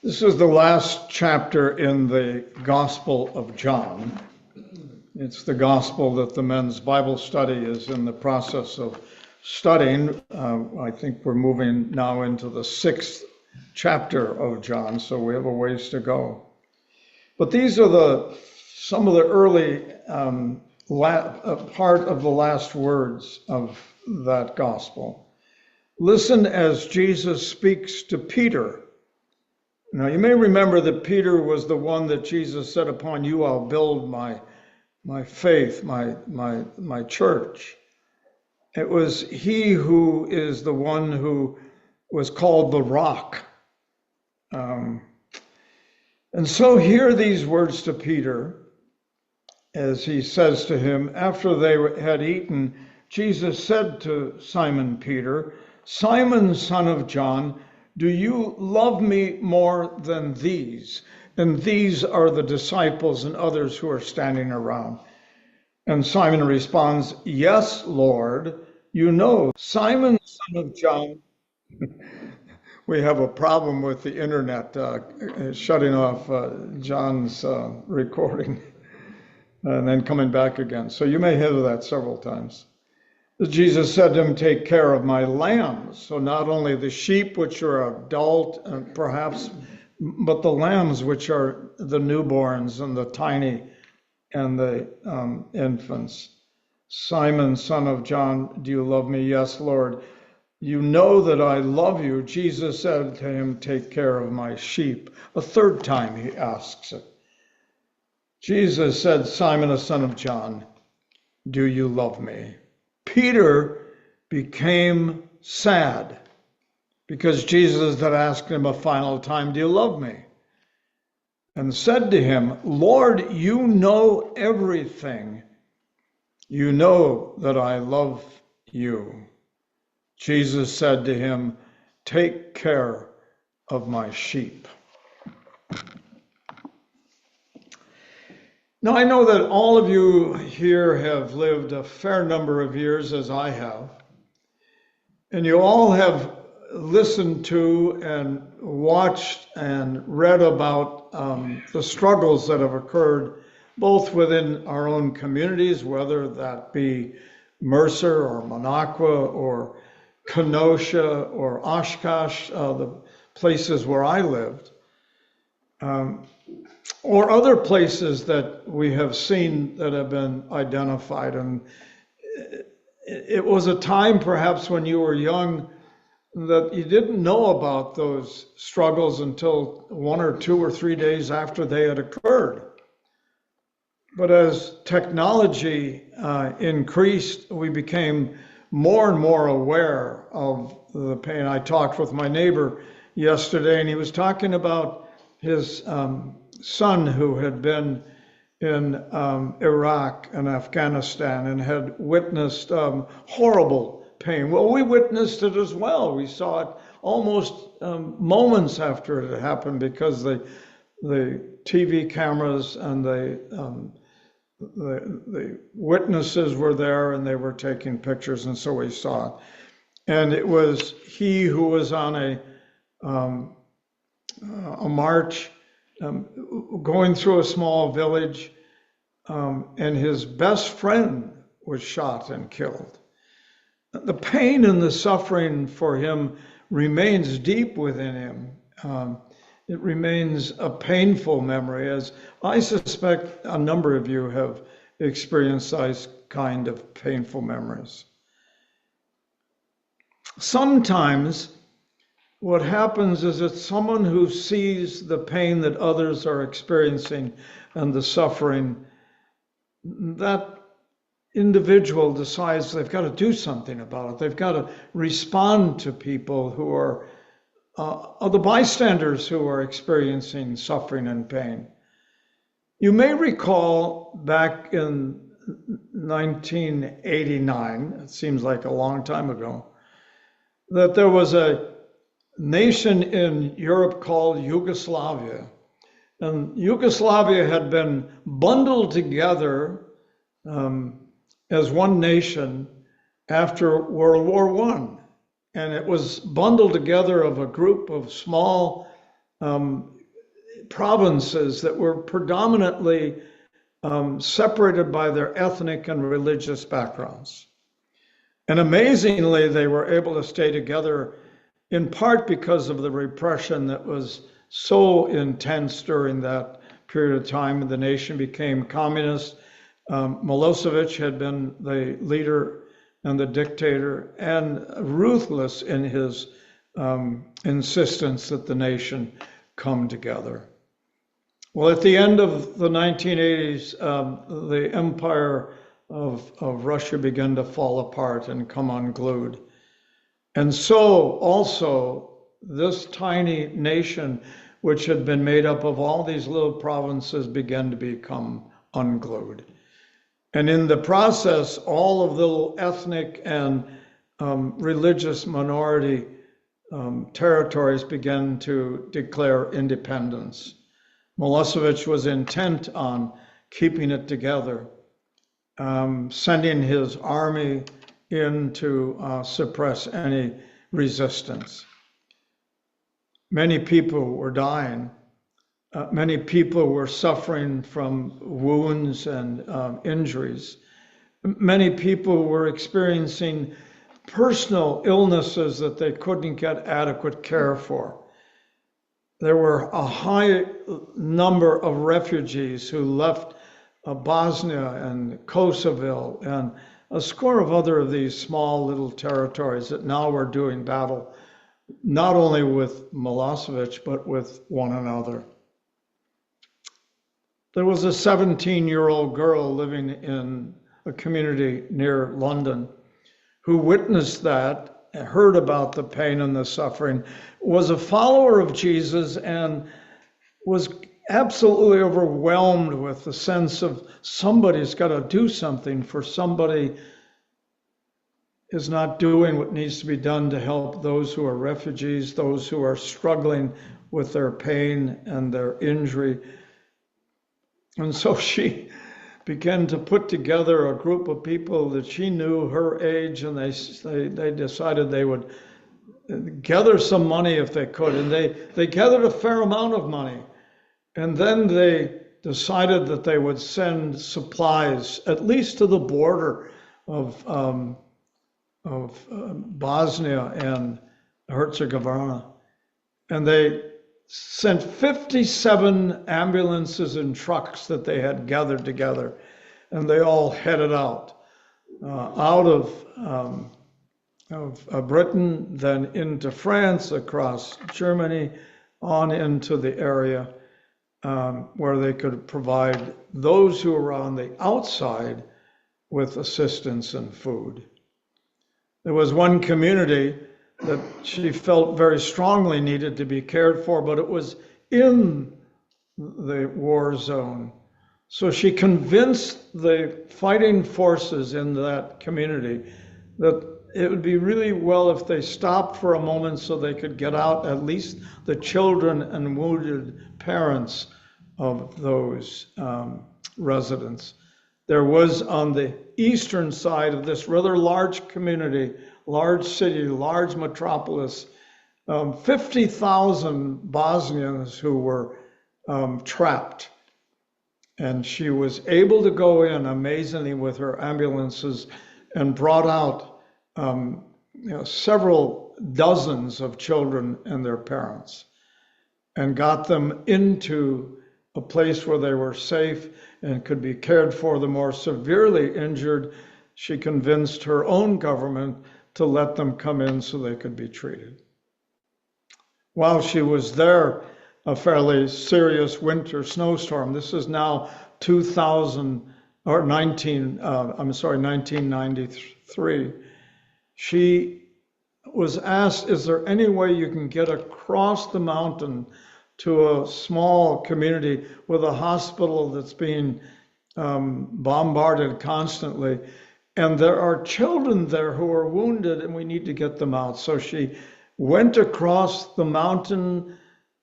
This is the last chapter in the Gospel of John. It's the gospel that the men's Bible study is in the process of studying. I think we're moving now into the 6th chapter of John, so we have a ways to go. But these are some of the early part of the last words of that gospel. Listen as Jesus speaks to Peter. Now, you may remember that Peter was the one that Jesus said, "Upon you I'll build my faith, my church." It was he who is the one who was called the rock. And so hear these words to Peter as he says to him, after they had eaten, Jesus said to Simon Peter, "Simon, son of John, do you love me more than these?" And these are the disciples and others who are standing around. And Simon responds, "Yes, Lord, you know." Simon, son of John. We have a problem with the internet shutting off John's recording and then coming back again. So you may hear that several times. Jesus said to him, "Take care of my lambs." So not only the sheep, which are adult, perhaps, but the lambs, which are the newborns and the tiny and the infants. "Simon, son of John, do you love me?" "Yes, Lord. You know that I love you." Jesus said to him, "Take care of my sheep." A third time he asks it. Jesus said, "Simon, son of John, do you love me?" Peter became sad because Jesus had asked him a final time, "Do you love me?" And said to him, "Lord, you know everything. You know that I love you." Jesus said to him, "Take care of my sheep." Now, I know that all of you here have lived a fair number of years, as I have, and you all have listened to and watched and read about the struggles that have occurred both within our own communities, whether that be Mercer or Minocqua or Kenosha or Oshkosh, the places where I lived, or other places that we have seen that have been identified. And it was a time perhaps when you were young that you didn't know about those struggles until 1 or 2 or 3 days after they had occurred. But as technology increased, we became more and more aware of the pain. I talked with my neighbor yesterday, and he was talking about his son who had been in Iraq and Afghanistan and had witnessed horrible pain. Well, we witnessed it as well. We saw it almost moments after it had happened because the TV cameras and the witnesses were there and they were taking pictures, and so we saw it. And it was he who was on a march going through a small village, and his best friend was shot and killed. The pain and the suffering for him remains deep within him. It remains a painful memory, as I suspect a number of you have experienced those kind of painful memories. Sometimes what happens is that someone who sees the pain that others are experiencing and the suffering, that individual decides they've got to do something about it. They've got to respond to people who are the bystanders who are experiencing suffering and pain. You may recall back in 1989, it seems like a long time ago, that there was a nation in Europe called Yugoslavia. And Yugoslavia had been bundled together as one nation after World War I. And it was bundled together of a group of small provinces that were predominantly separated by their ethnic and religious backgrounds. And amazingly, they were able to stay together in part because of the repression that was so intense during that period of time. The nation became communist. Milosevic had been the leader and the dictator, and ruthless in his insistence that the nation come together. Well, at the end of the 1980s, the empire of Russia began to fall apart and come unglued. And so also this tiny nation, which had been made up of all these little provinces, began to become unglued. And in the process, all of the ethnic and religious minority territories began to declare independence. Milosevic was intent on keeping it together, sending his army in to suppress any resistance. Many people were dying. Many people were suffering from wounds and injuries. Many people were experiencing personal illnesses that they couldn't get adequate care for. There were a high number of refugees who left Bosnia and Kosovo and a score of other of these small little territories that now were doing battle, not only with Milosevic, but with one another. There was a 17-year-old girl living in a community near London who witnessed that, heard about the pain and the suffering, was a follower of Jesus, and was absolutely overwhelmed with the sense of somebody's got to do something, for somebody is not doing what needs to be done to help those who are refugees, those who are struggling with their pain and their injury. And so she began to put together a group of people that she knew her age, and they decided they would gather some money if they could. And they gathered a fair amount of money. And then they decided that they would send supplies, at least to the border of Bosnia and Herzegovina. And they sent 57 ambulances and trucks that they had gathered together, and they all headed out of Britain, then into France, across Germany, on into the area where they could provide those who were on the outside with assistance and food. There was one community that she felt very strongly needed to be cared for, but it was in the war zone. So she convinced the fighting forces in that community that it would be really well if they stopped for a moment so they could get out at least the children and wounded parents of those residents. There was on the eastern side of this rather large community, large city, large metropolis, 50,000 Bosnians who were trapped. And she was able to go in amazingly with her ambulances and brought out several dozens of children and their parents, and got them into a place where they were safe and could be cared for. The more severely injured, she convinced her own government to let them come in so they could be treated. While she was there, a fairly serious winter snowstorm, this is now 1993, she was asked, is there any way you can get across the mountain to a small community with a hospital that's being bombarded constantly, and there are children there who are wounded and we need to get them out. So she went across the mountain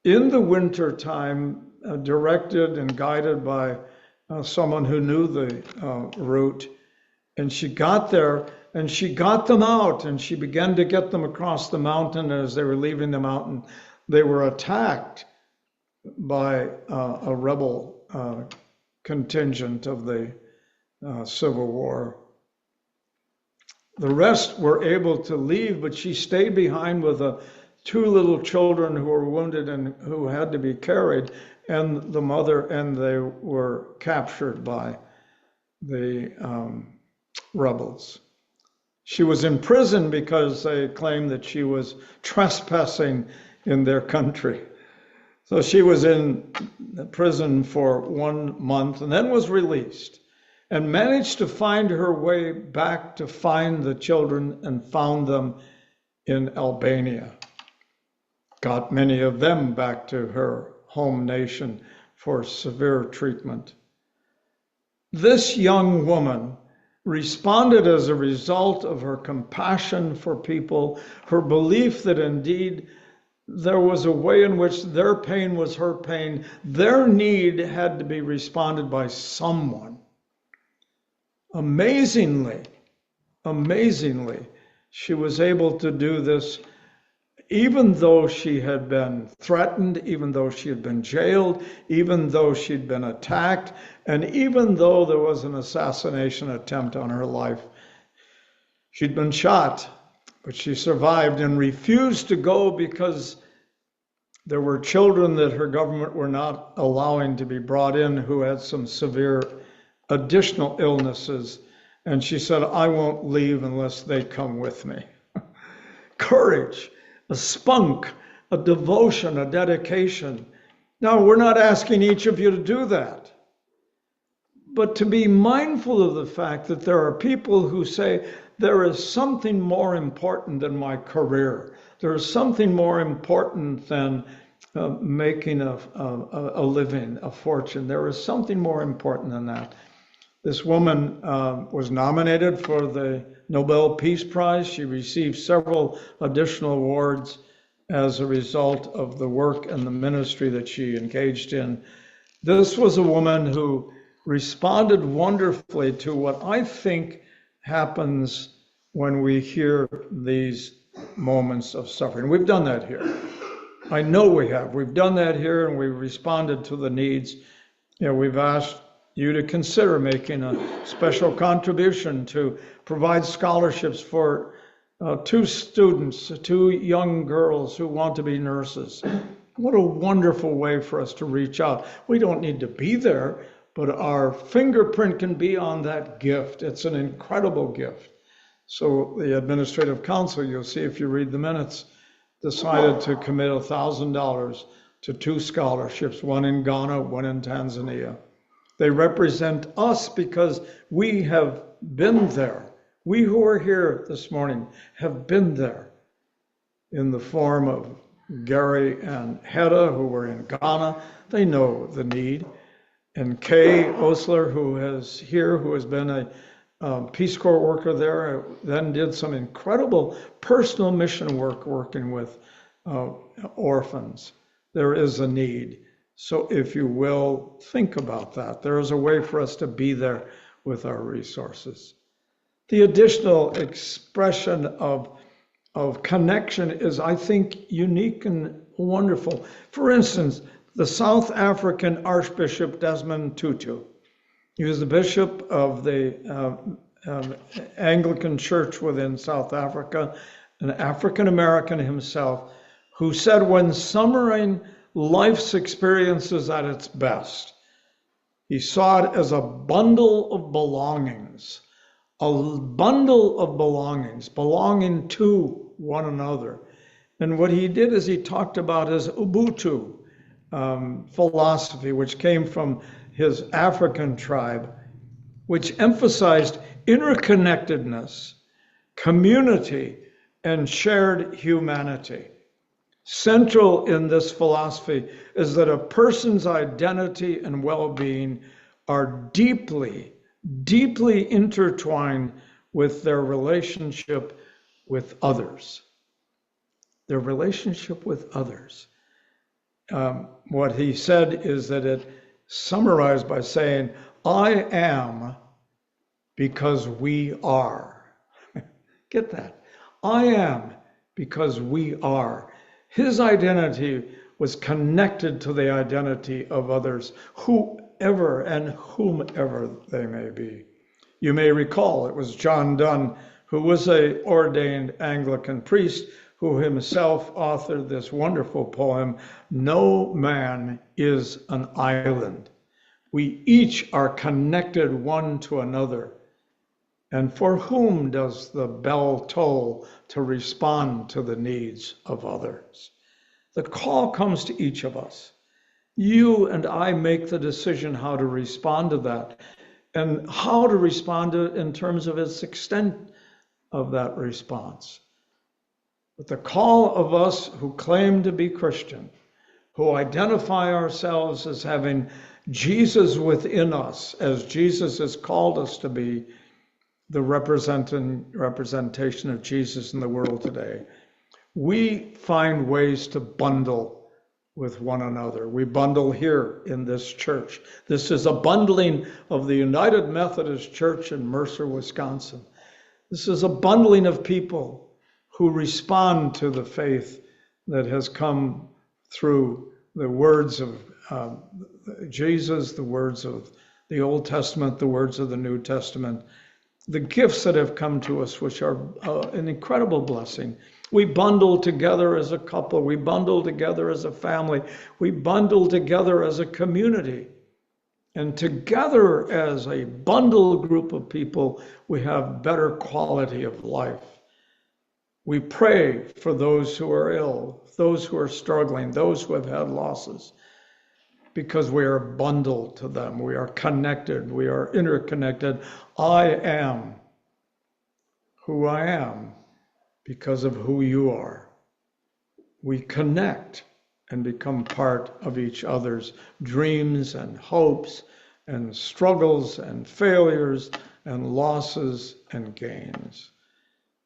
in the winter time, directed and guided by someone who knew the route. And she got there and she got them out, and she began to get them across the mountain. And as they were leaving the mountain, they were attacked by a rebel contingent of the Civil War. The rest were able to leave, but she stayed behind with two little children who were wounded and who had to be carried, and the mother, and they were captured by the rebels. She was in prison because they claimed that she was trespassing in their country. So she was in prison for 1 month and then was released, and managed to find her way back to find the children, and found them in Albania. Got many of them back to her home nation for severe treatment. This young woman responded as a result of her compassion for people, her belief that indeed there was a way in which their pain was her pain. Their need had to be responded by someone. Amazingly, she was able to do this, even though she had been threatened, even though she had been jailed, even though she'd been attacked, and even though there was an assassination attempt on her life. She'd been shot, but she survived and refused to go because there were children that her government were not allowing to be brought in who had some severe additional illnesses. And she said, I won't leave unless they come with me. Courage, a spunk, a devotion, a dedication. Now, we're not asking each of you to do that, but to be mindful of the fact that there are people who say, there is something more important than my career. There is something more important than making a living, a fortune. There is something more important than that. This woman was nominated for the Nobel Peace Prize. She received several additional awards as a result of the work and the ministry that she engaged in. This was a woman who responded wonderfully to what I think happens when we hear these moments of suffering. We've done that here. I know we have. We've done that here, and we've responded to the needs. We've asked you to consider making a special contribution to provide scholarships for two young girls who want to be nurses. What a wonderful way for us to reach out. We don't need to be there, but our fingerprint can be on that gift. It's an incredible gift. So the administrative council, you'll see if you read the minutes, decided to commit $1,000 to 2 scholarships, one in Ghana, one in Tanzania. They represent us because we have been there. We who are here this morning have been there, in the form of Gary and Hedda, who were in Ghana. They know the need. And Kay Osler, who is here, who has been a Peace Corps worker there, then did some incredible personal mission work working with orphans. There is a need. So if you will, think about that. There is a way for us to be there with our resources. The additional expression of connection is, I think, unique and wonderful. For instance, the South African Archbishop Desmond Tutu. He was the bishop of the Anglican Church within South Africa, an African American himself, who said, when summarizing life's experiences at its best, he saw it as a bundle of belongings, belonging to one another. And what he did is he talked about his Ubuntu philosophy, which came from his African tribe, which emphasized interconnectedness, community, and shared humanity. Central in this philosophy is that a person's identity and well-being are deeply, deeply intertwined with their relationship with others. Their relationship with others. What he said is that it summarized by saying, I am because we are. Get that? I am because we are. His identity was connected to the identity of others, whoever and whomever they may be. You may recall it was John Donne, who was an ordained Anglican priest, who himself authored this wonderful poem, "No Man is an Island." We each are connected one to another. And for whom does the bell toll to respond to the needs of others? The call comes to each of us. You and I make the decision how to respond to that, and how to respond to it in terms of its extent of that response. But the call of us who claim to be Christian, who identify ourselves as having Jesus within us, as Jesus has called us to be, the representation of Jesus in the world today, we find ways to bundle with one another. We bundle here in this church. This is a bundling of the United Methodist Church in Mercer, Wisconsin. This is a bundling of people who respond to the faith that has come through the words of Jesus, the words of the Old Testament, the words of the New Testament, the gifts that have come to us, which are an incredible blessing. We bundle together as a couple. We bundle together as a family. We bundle together as a community. And together as a bundled group of people, we have better quality of life. We pray for those who are ill, those who are struggling, those who have had losses, because we are bundled to them. We are connected. We are interconnected. I am who I am because of who you are. We connect and become part of each other's dreams and hopes and struggles and failures and losses and gains.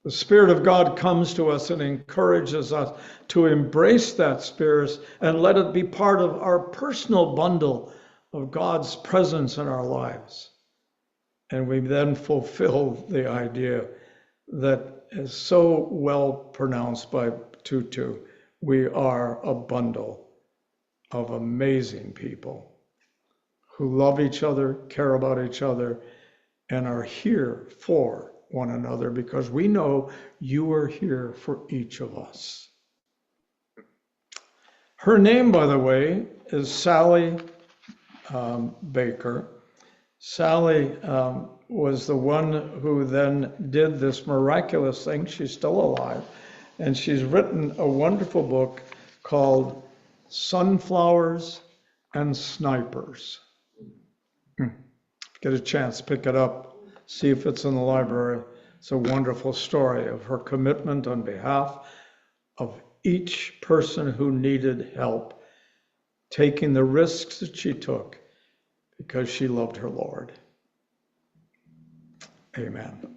The Spirit of God comes to us and encourages us to embrace that Spirit and let it be part of our personal bundle of God's presence in our lives. And we then fulfill the idea that is so well pronounced by Tutu. We are a bundle of amazing people who love each other, care about each other, and are here for one another, because we know you are here for each of us. Her name, by the way, is Sally Baker. Sally was the one who then did this miraculous thing. She's still alive, and she's written a wonderful book called Sunflowers and Snipers. Get a chance, pick it up, see if it's in the library. It's a wonderful story of her commitment on behalf of each person who needed help, taking the risks that she took because she loved her Lord. Amen.